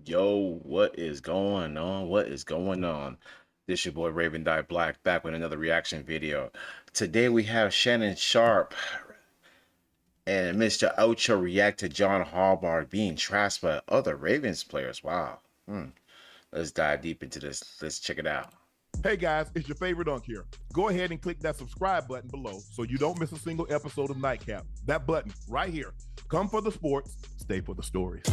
Yo, what is going on? What is going on? This your boy Raven Die Black back with another reaction video. Today we have Shannon Sharp and Mr. Ocho react to John Harbaughs being trashed by other Ravens players. Wow. Let's dive deep into this. Let's check it out. Hey guys, it's your favorite Unk here. Go ahead and click that subscribe button below so you don't miss a single episode of Nightcap. That button right here. Come for the sports, stay for the stories.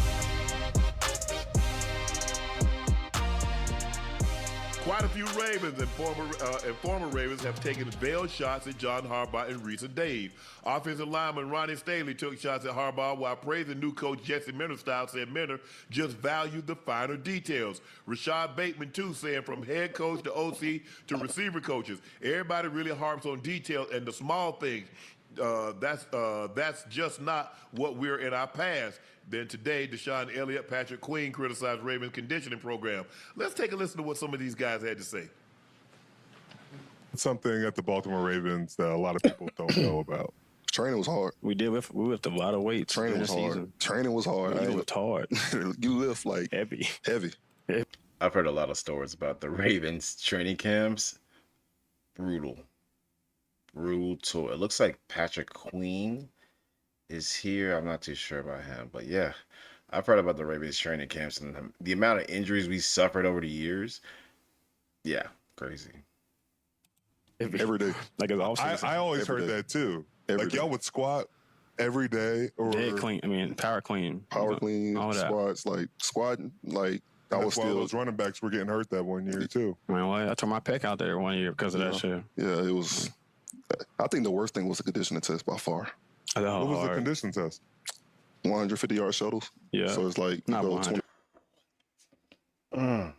Quite a few Ravens and former Ravens have taken veiled shots at John Harbaughs in recent days. Offensive lineman Ronnie Staley took shots at Harbaughs while praising new coach Jesse Minterstyle said Minter just valued the finer details. Rashad Bateman too saying from head coach to OC to receiver coaches, everybody really harps on detail and the small things. That's just not what we're in our past. Then today, Deshaun Elliott, Patrick Queen criticized Ravens conditioning program. Let's take a listen to what some of these guys had to say. Something at the Baltimore Ravens that a lot of people don't know about. Training was hard. We lift a lot of weights. Training was hard. Season. Training was hard. You lift hard. You lift like heavy. I've heard a lot of stories about the Ravens training camps. Brutal. It looks like Patrick Queen is here. I'm not too sure about him, but yeah, I've heard about the Ravens training camps and the amount of injuries we suffered over the years. Yeah, crazy. every day. Like it's also I always heard that too. Like y'all would squat every day or dead clean. I mean, power clean, squats, like squatting, like I was still. still. Those running backs were getting hurt that one year too. I mean, I tore my pec out there one year because of that shit. Yeah, it was. I think the worst thing was the conditioning test by far. What was the condition test? 150-yard shuttles. Yeah. So it's like not 100. Man,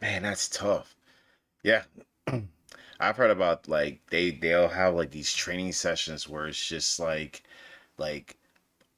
that's tough. Yeah. I've heard about like they'll have like these training sessions where it's just like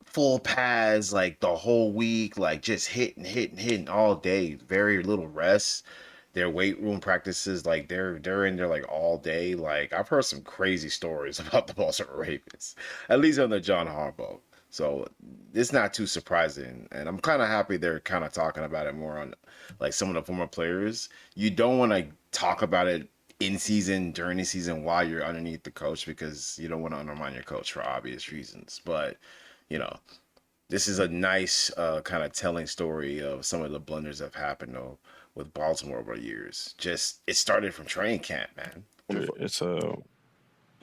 full pads like the whole week, like just hitting all day, very little rest. Their weight room practices, like they're in there like all day. Like I've heard some crazy stories about the Baltimore Ravens, at least on the John Harbaughs. So it's not too surprising, and I'm kind of happy they're kind of talking about it more on like some of the former players. You don't want to talk about it in season, during the season, while you're underneath the coach, because you don't want to undermine your coach for obvious reasons. But you know, this is a nice kind of telling story of some of the blunders that have happened though with Baltimore over the years. Just it started from training camp, man. It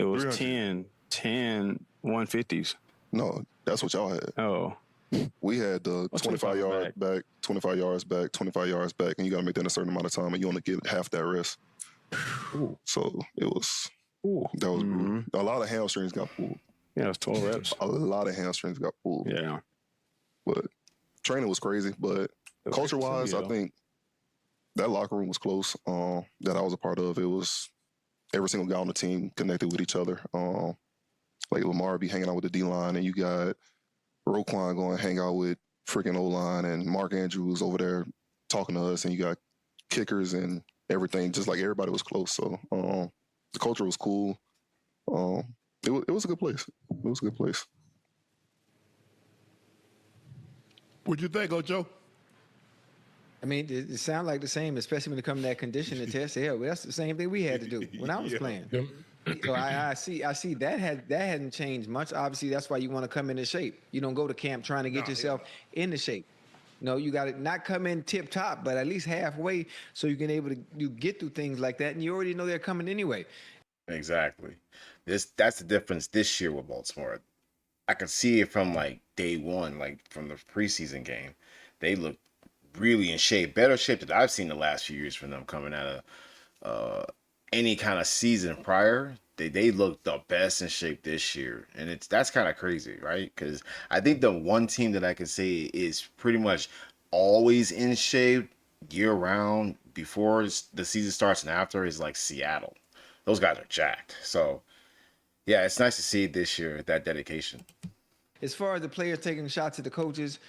was 10 150s. No, that's what y'all had. Oh. We had the 25 yards back, 25 yards back, 25 yards back, and you got to make that in a certain amount of time, and you only get half that rest. Ooh. So it was, that was brutal. A lot of hamstrings got pulled. Yeah, it was 12 reps. A lot of hamstrings got pulled. Yeah. But training was crazy. But culture-wise, I think that locker room was close that I was a part of. It was every single guy on the team connected with each other. Like Lamar be hanging out with the D-line, and you got Roquan going to hang out with freaking O-line, and Mark Andrews over there talking to us, and you got kickers and everything. Just like everybody was close. So the culture was cool. It was a good place. It was a good place. What'd you think, Ocho? I mean, it sounds like the same, especially when it comes to that conditioning test. Hell, that's the same thing we had to do when I was playing. So I see that hadn't changed much. Obviously, that's why you want to come into shape. You don't go to camp trying to get yourself into shape. No, you got to not come in tip top, but at least halfway, so you can get through things like that, and you already know they're coming anyway. Exactly. That's the difference this year with Baltimore. I could see it from like day one, like from the preseason game. They look really in shape, better shape than I've seen the last few years from them coming out of any kind of season prior. They look the best in shape this year, and that's kind of crazy, right? Because I think the one team that I can say is pretty much always in shape year round before the season starts and after is like Seattle. Those guys are jacked. So yeah, it's nice to see this year that dedication. As far as the players taking shots at the coaches,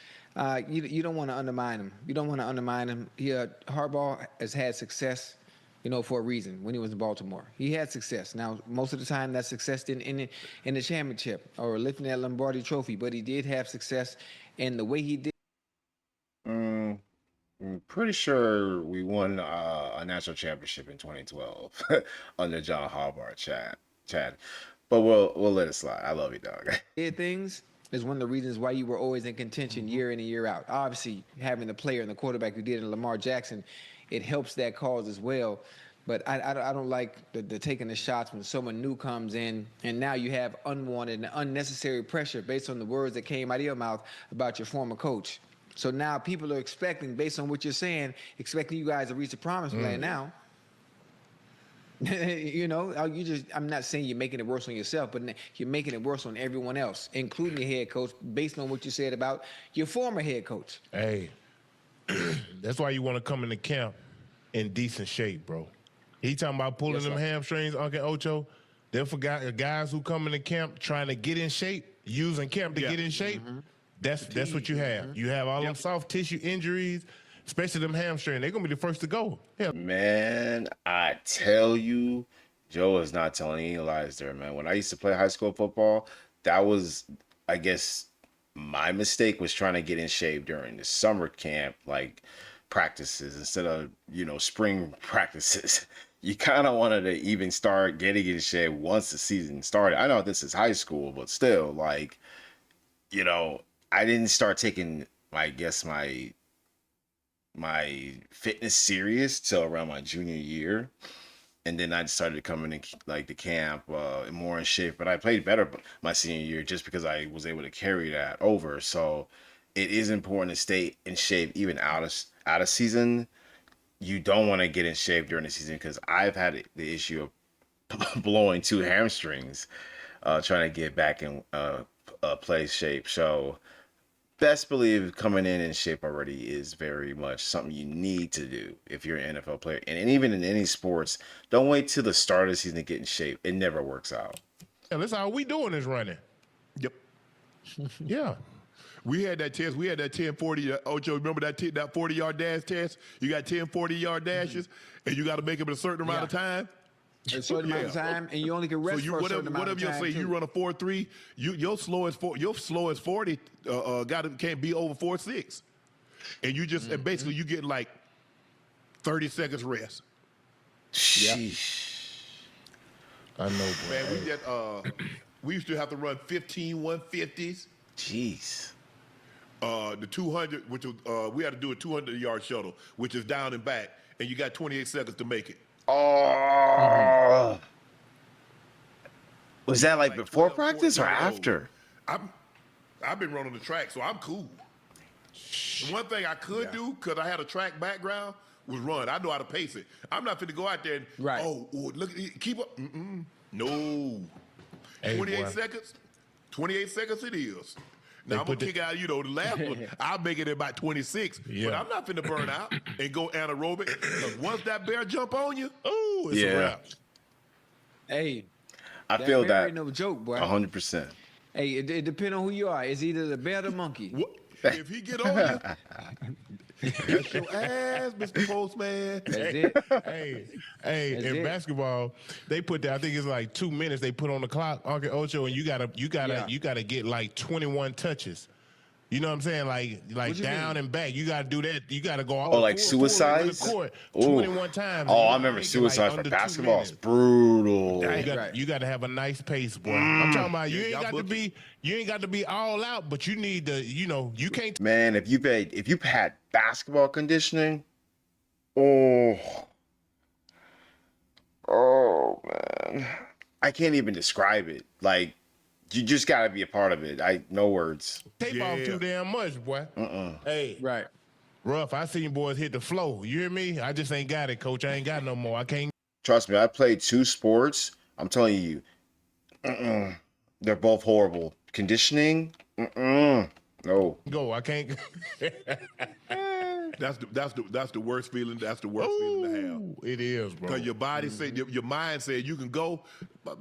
you don't want to undermine them. You don't want to undermine them. Harbaugh has had success, for a reason. When he was in Baltimore, he had success. Now, most of the time, that success didn't in the championship or lifting that Lombardi Trophy, but he did have success, and the way he did. pretty sure we won a national championship in 2012 under John Harbaughs, Chad. But we'll let it slide. I love you, dog. Did things is one of the reasons why you were always in contention year in and year out. Obviously, having the player and the quarterback you did in Lamar Jackson, it helps that cause as well. But I don't like the taking the shots when someone new comes in and now you have unwanted and unnecessary pressure based on the words that came out of your mouth about your former coach. So now people are expecting, based on what you're saying, expecting you guys to reach the promised land now. You know, I'm not saying you're making it worse on yourself, but you're making it worse on everyone else, including your head coach, based on what you said about your former head coach. Hey, that's why you want to come into camp in decent shape, bro. He talking about pulling them hamstrings, Uncle Ocho. They're for guys who come into camp trying to get in shape, using camp to get in shape. That's what you have. You have all them soft tissue injuries, especially them hamstring. They're gonna be the first to go. Yeah. Man, I tell you, Joe is not telling any lies there, man. When I used to play high school football, that was, I guess, my mistake was trying to get in shape during the summer camp, like practices instead of, spring practices. You kind of wanted to even start getting in shape once the season started. I know this is high school, but still, like, I didn't start taking, I guess, my fitness serious till around my junior year, and then I started coming in like the camp more in shape. But I played better my senior year just because I was able to carry that over. So it is important to stay in shape even out of season. You don't want to get in shape during the season because I've had the issue of blowing 2 hamstrings trying to get back in play shape. So best believe coming in shape already is very much something you need to do if you're an NFL player. And even in any sports, don't wait till the start of the season to get in shape. It never works out. Yeah, that's all we doing is running. Yep. Yeah. We had that test. We had that 10-40. Ocho, remember that 40-yard dash test? You got 10 40-yard dashes, and you got to make them in a certain amount of time. A certain amount of time, and you only can rest for a certain amount of time. Whatever you say, you run a 4.3. Your slowest 40 can't be over 4.6, and you just and basically you get like 30 seconds rest. Sheesh. I know, bro. Man, we used to have to run 15 150s. Jeez. The 200, which was, we had to do a 200-yard shuttle, which is down and back, and you got 28 seconds to make it. Oh. Was that like before practice or after? I've been running the track, so I'm cool. The one thing I could do, because I had a track background, was run. I know how to pace it. I'm not finna go out there and, look, keep up. No. Hey, 28 boy. seconds? 28 seconds it is. Now, I'm going to kick out, the last one. I'll make it about 26. Yeah. But I'm not finna burn out and go anaerobic. Because once that bear jump on you, It's a wrap. Hey, I feel bear that ain't no joke, boy. 100%. Hey, it depends on who you are. It's either the bear or the monkey. if he get on you, that's your ass, Mr. Postman. That's it. Hey, That's in it. basketball, they put that. I think it's like 2 minutes. They put on the clock, Uncle Ocho, and you gotta get like 21 touches. You know what I'm saying? Like you down mean? and back. You gotta do that. You gotta go all Oh, like four ways to the suicides? court Ooh. 21 times. Oh, You I gotta remember make it, suicides for under 2 basketball. It's minutes. brutal. You got to have a nice pace, boy. I'm talking about you Yeah, ain't got to be all out, but you need to, you can't. Man, if you've had basketball conditioning, oh man, I can't even describe it. Like, you just gotta be a part of it. No words. Tape off too damn much, boy. Hey, Right. rough. I seen boys hit the flow. You hear me? I just ain't got it, coach. I ain't got no more. I can't. Trust me, I played 2 sports. I'm telling you, they're both horrible. Conditioning, no. Go. I can't. That's the worst feeling. That's the worst feeling to have. Ooh, it is, bro. Because your body said, your mind said you can go, but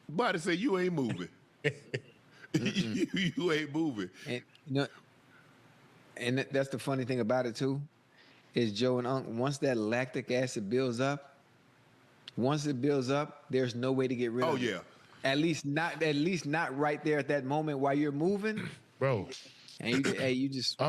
body said you ain't moving. you ain't moving. And and that's the funny thing about it too, is Joe and Unc. Once that lactic acid builds up, there's no way to get rid Oh of it. yeah. At least not right there at that moment while you're moving. Bro. And you just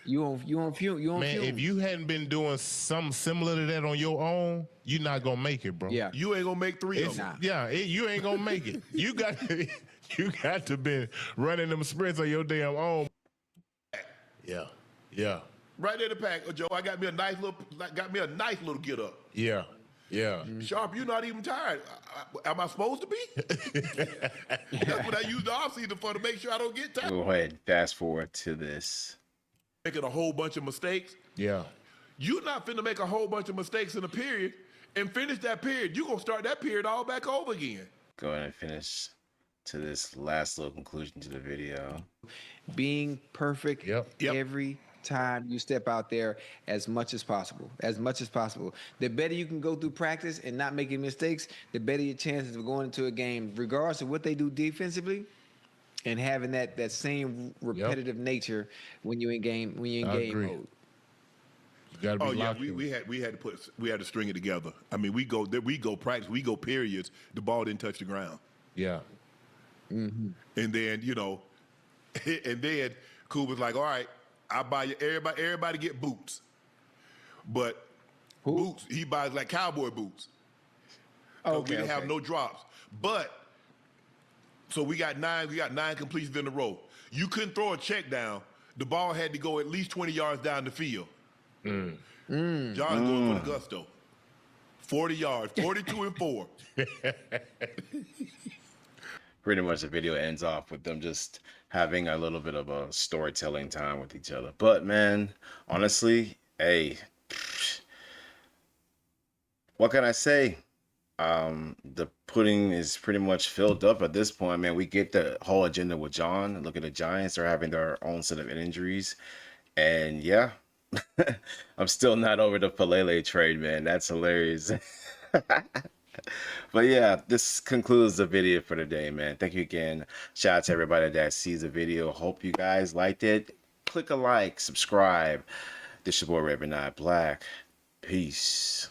You on fume. You on Man, fumes. if you hadn't been doing something similar to that on your own, you're not gonna make it, bro. Yeah. You ain't gonna make three of them. You ain't gonna make it. You got to be running them sprints on your damn own. Yeah. Right in the pack, Joe. I got me a nice little get up. Yeah. Sharp, you're not even tired. Am I supposed to be? That's what I use the off season for, to make sure I don't get tired. Go ahead, fast forward to this. Making a whole bunch of mistakes. Yeah. You're not finna make a whole bunch of mistakes in a period and finish that period. You're gonna start that period all back over again. Go ahead and finish to this last little conclusion to the video. Being perfect Yep. every time you step out there as much as possible. The better you can go through practice and not making mistakes, the better your chances of going into a game, regardless of what they do defensively, and having that same repetitive nature when you're in game agree. mode. You gotta be locked in. we had to string it together. I mean, we go practice, we go periods. The ball didn't touch the ground. Yeah. And then and then Cool was like, all right, I buy you everybody get boots, but boots he buys like cowboy boots. We didn't have no drops, but. So we got nine completions in a row. You couldn't throw a check down. The ball had to go at least 20 yards down the field. John's going for the gusto. 40 yards, 42 and 4. Pretty much the video ends off with them just having a little bit of a storytelling time with each other. But man, honestly, hey, what can I say? The pudding is pretty much filled up at this point, man. We get the whole agenda with John. Look at the Giants are having their own set of injuries. And yeah, I'm still not over the Pelele trade, man. That's hilarious. But yeah, this concludes the video for today, man. Thank you again. Shout out to everybody that sees the video. Hope you guys liked it. Click a like, subscribe. This your boy Raven Black. Peace.